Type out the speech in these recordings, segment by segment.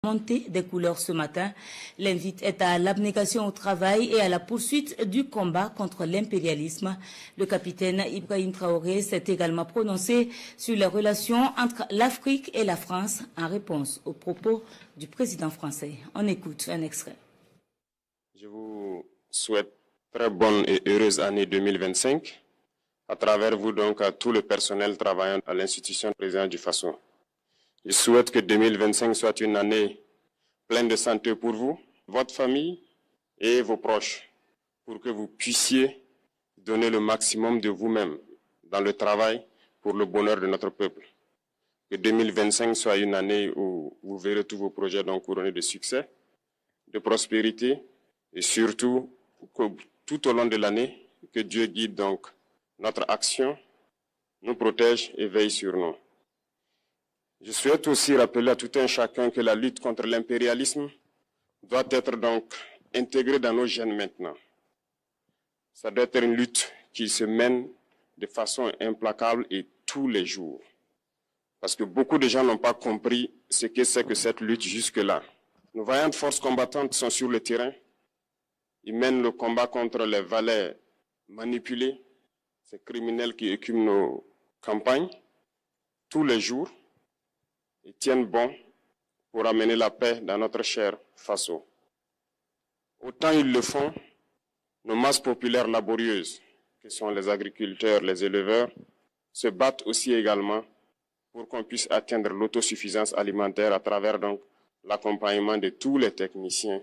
Montée des couleurs ce matin. L'invite est à l'abnégation au travail et à la poursuite du combat contre l'impérialisme. Le capitaine Ibrahim Traoré s'est également prononcé sur les relations entre l'Afrique et la France en réponse aux propos du président français. On écoute un extrait. Je vous souhaite très bonne et heureuse année 2025 à travers vous donc à tout le personnel travaillant à l'institution présidente du Faso. Je souhaite que 2025 soit une année pleine de santé pour vous, votre famille et vos proches, pour que vous puissiez donner le maximum de vous-même dans le travail pour le bonheur de notre peuple. Que 2025 soit une année où vous verrez tous vos projets donc couronnés de succès, de prospérité et surtout que tout au long de l'année, que Dieu guide donc notre action, nous protège et veille sur nous. Je souhaite aussi rappeler à tout un chacun que la lutte contre l'impérialisme doit être donc intégrée dans nos gènes maintenant. Ça doit être une lutte qui se mène de façon implacable et tous les jours. Parce que beaucoup de gens n'ont pas compris ce que c'est que cette lutte jusque-là. Nos vaillantes forces combattantes sont sur le terrain. Ils mènent le combat contre les valets manipulés, ces criminels qui écument nos campagnes tous les jours. Ils tiennent bon pour amener la paix dans notre cher Faso. Autant ils le font, nos masses populaires laborieuses, que sont les agriculteurs, les éleveurs, se battent aussi également pour qu'on puisse atteindre l'autosuffisance alimentaire à travers donc l'accompagnement de tous les techniciens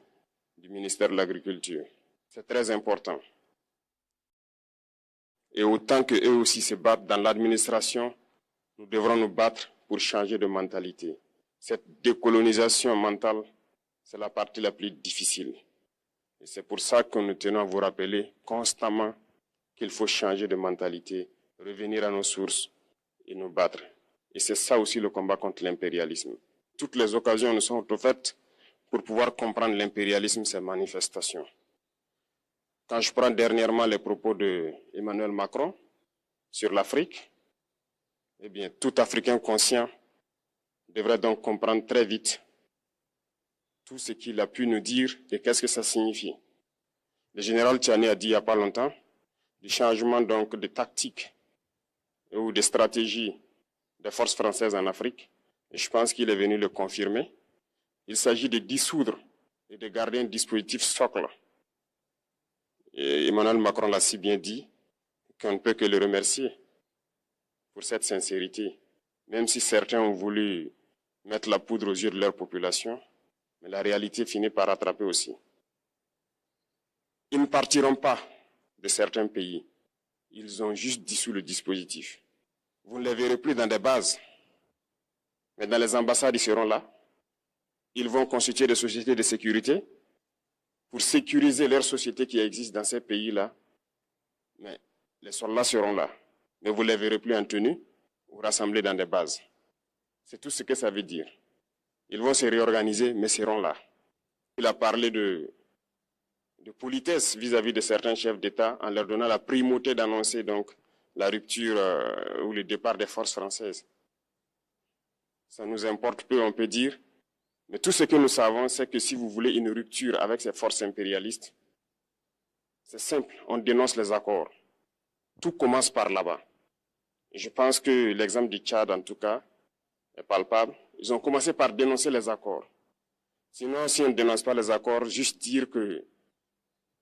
du ministère de l'Agriculture. C'est très important. Et autant qu'eux aussi se battent dans l'administration, nous devrons nous battre pour changer de mentalité. Cette décolonisation mentale, c'est la partie la plus difficile. Et c'est pour ça que nous tenons à vous rappeler constamment qu'il faut changer de mentalité, revenir à nos sources et nous battre. Et c'est ça aussi le combat contre l'impérialisme. Toutes les occasions nous sont offertes pour pouvoir comprendre l'impérialisme, ses manifestations. Quand je prends dernièrement les propos d'Emmanuel Macron sur l'Afrique, eh bien, tout Africain conscient devrait donc comprendre très vite tout ce qu'il a pu nous dire et qu'est-ce que ça signifie. Le général Tchiani a dit il n'y a pas longtemps du changement donc de tactique ou de stratégie des forces françaises en Afrique. Et je pense qu'il est venu le confirmer. Il s'agit de dissoudre et de garder un dispositif socle. Et Emmanuel Macron l'a si bien dit qu'on ne peut que le remercier pour cette sincérité, même si certains ont voulu mettre la poudre aux yeux de leur population, mais la réalité finit par rattraper aussi. Ils ne partiront pas de certains pays, ils ont juste dissous le dispositif. Vous ne les verrez plus dans des bases, mais dans les ambassades, ils seront là. Ils vont constituer des sociétés de sécurité pour sécuriser leurs sociétés qui existent dans ces pays-là, mais les soldats seront là. Mais vous ne les verrez plus en tenue ou rassemblés dans des bases. C'est tout ce que ça veut dire. Ils vont se réorganiser, mais seront là. Il a parlé de politesse vis-à-vis de certains chefs d'État en leur donnant la primauté d'annoncer donc la rupture ou le départ des forces françaises. Ça nous importe peu, on peut dire. Mais tout ce que nous savons, c'est que si vous voulez une rupture avec ces forces impérialistes, c'est simple, on dénonce les accords. Tout commence par là-bas. Et je pense que l'exemple du Tchad, en tout cas, est palpable. Ils ont commencé par dénoncer les accords. Sinon, si on ne dénonce pas les accords, juste dire que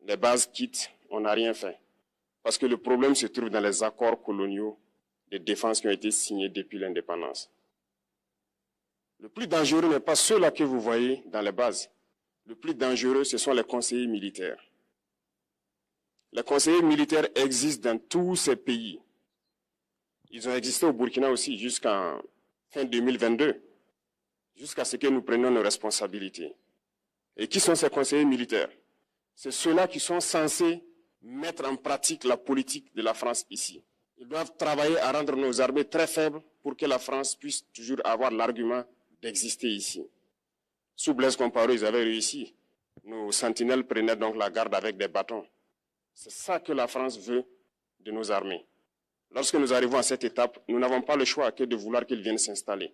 les bases quittent, on n'a rien fait. Parce que le problème se trouve dans les accords coloniaux de défense qui ont été signés depuis l'indépendance. Le plus dangereux n'est pas ceux-là que vous voyez dans les bases. Le plus dangereux, ce sont les conseillers militaires. Les conseillers militaires existent dans tous ces pays. Ils ont existé au Burkina aussi jusqu'en fin 2022, jusqu'à ce que nous prenions nos responsabilités. Et qui sont ces conseillers militaires? C'est ceux-là qui sont censés mettre en pratique la politique de la France ici. Ils doivent travailler à rendre nos armées très faibles pour que la France puisse toujours avoir l'argument d'exister ici. Sous Blaise Compaoré, ils avaient réussi. Nos sentinelles prenaient donc la garde avec des bâtons. C'est ça que la France veut de nos armées. Lorsque nous arrivons à cette étape, nous n'avons pas le choix que de vouloir qu'ils viennent s'installer.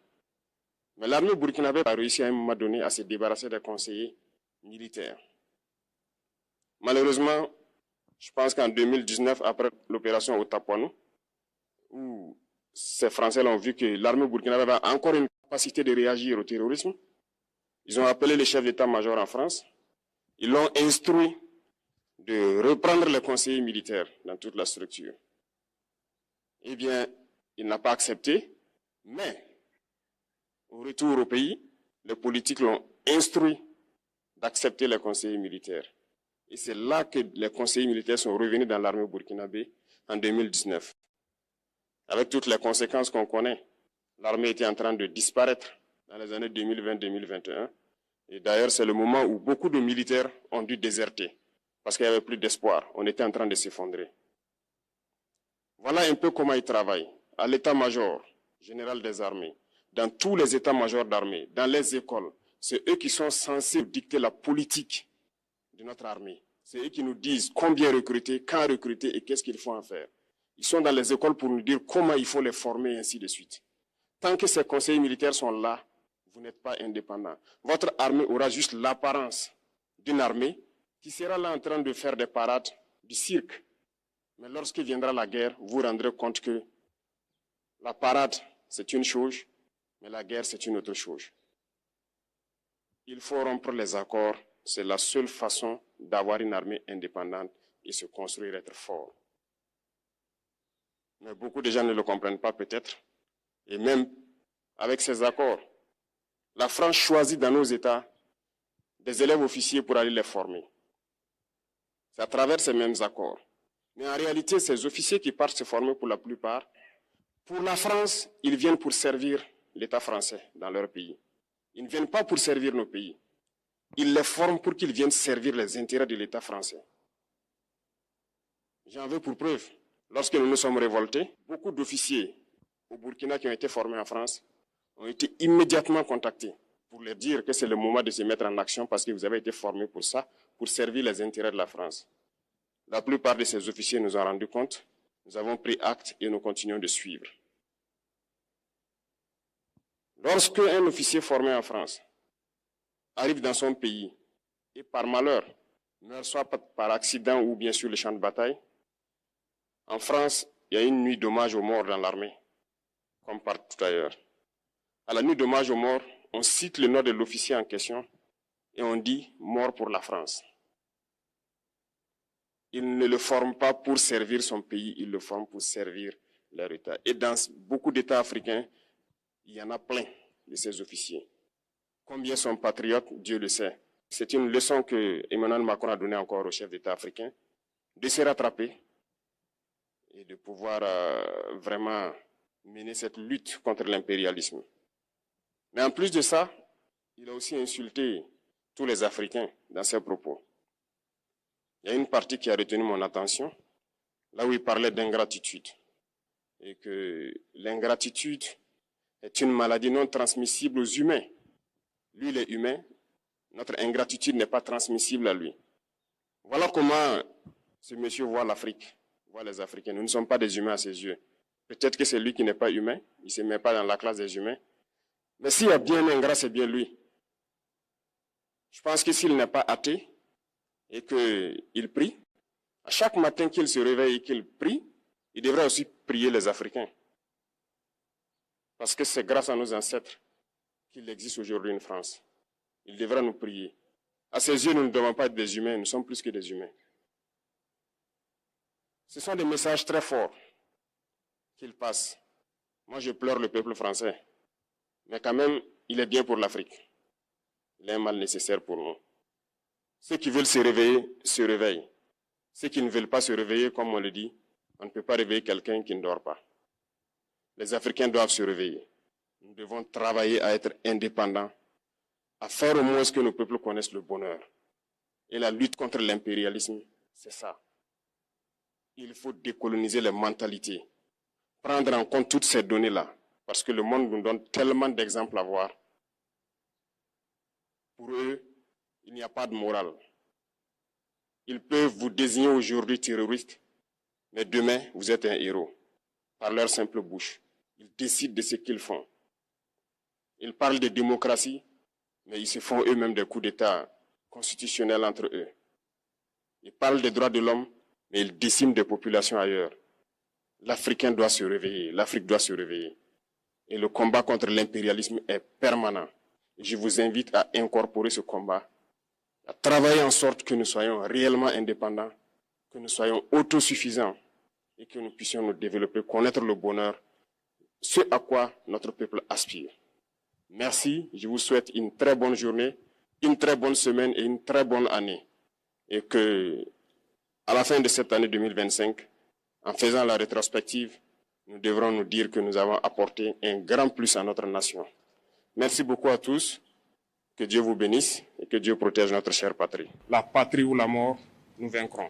Mais l'armée burkinabé a réussi à un moment donné à se débarrasser des conseillers militaires. Malheureusement, je pense qu'en 2019, après l'opération au Tapuanou, où ces Français ont vu que l'armée burkinabé avait encore une capacité de réagir au terrorisme, ils ont appelé le chef d'état-major en France, ils l'ont instruit de reprendre les conseillers militaires dans toute la structure. Eh bien, il n'a pas accepté, mais au retour au pays, les politiques l'ont instruit d'accepter les conseillers militaires. Et c'est là que les conseillers militaires sont revenus dans l'armée burkinabé en 2019. Avec toutes les conséquences qu'on connaît, l'armée était en train de disparaître dans les années 2020-2021. Et d'ailleurs, c'est le moment où beaucoup de militaires ont dû déserter parce qu'il n'y avait plus d'espoir. On était en train de s'effondrer. Voilà un peu comment ils travaillent. À l'état-major général des armées, dans tous les états-majors d'armée, dans les écoles, c'est eux qui sont censés dicter la politique de notre armée. C'est eux qui nous disent combien recruter, quand recruter et qu'est-ce qu'il faut en faire. Ils sont dans les écoles pour nous dire comment il faut les former et ainsi de suite. Tant que ces conseillers militaires sont là, vous n'êtes pas indépendant. Votre armée aura juste l'apparence d'une armée qui sera là en train de faire des parades, du cirque. Mais lorsque viendra la guerre, vous vous rendrez compte que la parade, c'est une chose, mais la guerre, c'est une autre chose. Il faut rompre les accords. C'est la seule façon d'avoir une armée indépendante et se construire, être fort. Mais beaucoup de gens ne le comprennent pas peut-être. Et même avec ces accords, la France choisit dans nos États des élèves officiers pour aller les former. C'est à travers ces mêmes accords. Mais en réalité, ces officiers qui partent se former pour la plupart, pour la France, ils viennent pour servir l'État français dans leur pays. Ils ne viennent pas pour servir nos pays. Ils les forment pour qu'ils viennent servir les intérêts de l'État français. J'en veux pour preuve. Lorsque nous nous sommes révoltés, beaucoup d'officiers au Burkina qui ont été formés en France ont été immédiatement contactés pour leur dire que c'est le moment de se mettre en action parce que vous avez été formés pour ça, pour servir les intérêts de la France. La plupart de ces officiers nous ont rendu compte, nous avons pris acte et nous continuons de suivre. Lorsque un officier formé en France arrive dans son pays et par malheur meurt soit par accident ou bien sur le champ de bataille, en France, il y a une nuit d'hommage aux morts dans l'armée, comme partout ailleurs. À la nuit d'hommage aux morts, on cite le nom de l'officier en question et on dit « mort pour la France ». Il ne le forme pas pour servir son pays, il le forme pour servir leur État. Et dans beaucoup d'États africains, il y en a plein de ces officiers. Combien sont patriotes, Dieu le sait. C'est une leçon que Emmanuel Macron a donnée encore au chef d'État africain, de se rattraper et de pouvoir vraiment mener cette lutte contre l'impérialisme. Mais en plus de ça, il a aussi insulté tous les Africains dans ses propos. Il y a une partie qui a retenu mon attention, là où il parlait d'ingratitude. Et que l'ingratitude est une maladie non transmissible aux humains. Lui, il est humain, notre ingratitude n'est pas transmissible à lui. Voilà comment ce monsieur voit l'Afrique, voit les Africains. Nous ne sommes pas des humains à ses yeux. Peut-être que c'est lui qui n'est pas humain, il ne se met pas dans la classe des humains. Mais s'il y a bien un ingrat, c'est bien lui. Je pense que s'il n'est pas athée et qu'il prie, à chaque matin qu'il se réveille et qu'il prie, il devrait aussi prier les Africains. Parce que c'est grâce à nos ancêtres qu'il existe aujourd'hui une France. Il devra nous prier. À ses yeux, nous ne devons pas être des humains, nous sommes plus que des humains. Ce sont des messages très forts qu'il passe. Moi, je pleure le peuple français. Mais quand même, il est bien pour l'Afrique. Il est un mal nécessaire pour nous. Ceux qui veulent se réveiller, se réveillent. Ceux qui ne veulent pas se réveiller, comme on le dit, on ne peut pas réveiller quelqu'un qui ne dort pas. Les Africains doivent se réveiller. Nous devons travailler à être indépendants, à faire au moins ce que nos peuples connaissent le bonheur. Et la lutte contre l'impérialisme, c'est ça. Il faut décoloniser les mentalités, prendre en compte toutes ces données-là, parce que le monde nous donne tellement d'exemples à voir. Pour eux, il n'y a pas de morale. Ils peuvent vous désigner aujourd'hui terroriste, mais demain, vous êtes un héros, par leur simple bouche. Ils décident de ce qu'ils font. Ils parlent de démocratie, mais ils se font eux-mêmes des coups d'État constitutionnels entre eux. Ils parlent des droits de l'homme, mais ils déciment des populations ailleurs. L'Africain doit se réveiller, l'Afrique doit se réveiller. Et le combat contre l'impérialisme est permanent. Et je vous invite à incorporer ce combat, à travailler en sorte que nous soyons réellement indépendants, que nous soyons autosuffisants et que nous puissions nous développer, connaître le bonheur, ce à quoi notre peuple aspire. Merci, je vous souhaite une très bonne journée, une très bonne semaine et une très bonne année. Et que, à la fin de cette année 2025, en faisant la rétrospective, nous devrons nous dire que nous avons apporté un grand plus à notre nation. Merci beaucoup à tous. Que Dieu vous bénisse et que Dieu protège notre chère patrie. La patrie ou la mort, nous vaincrons.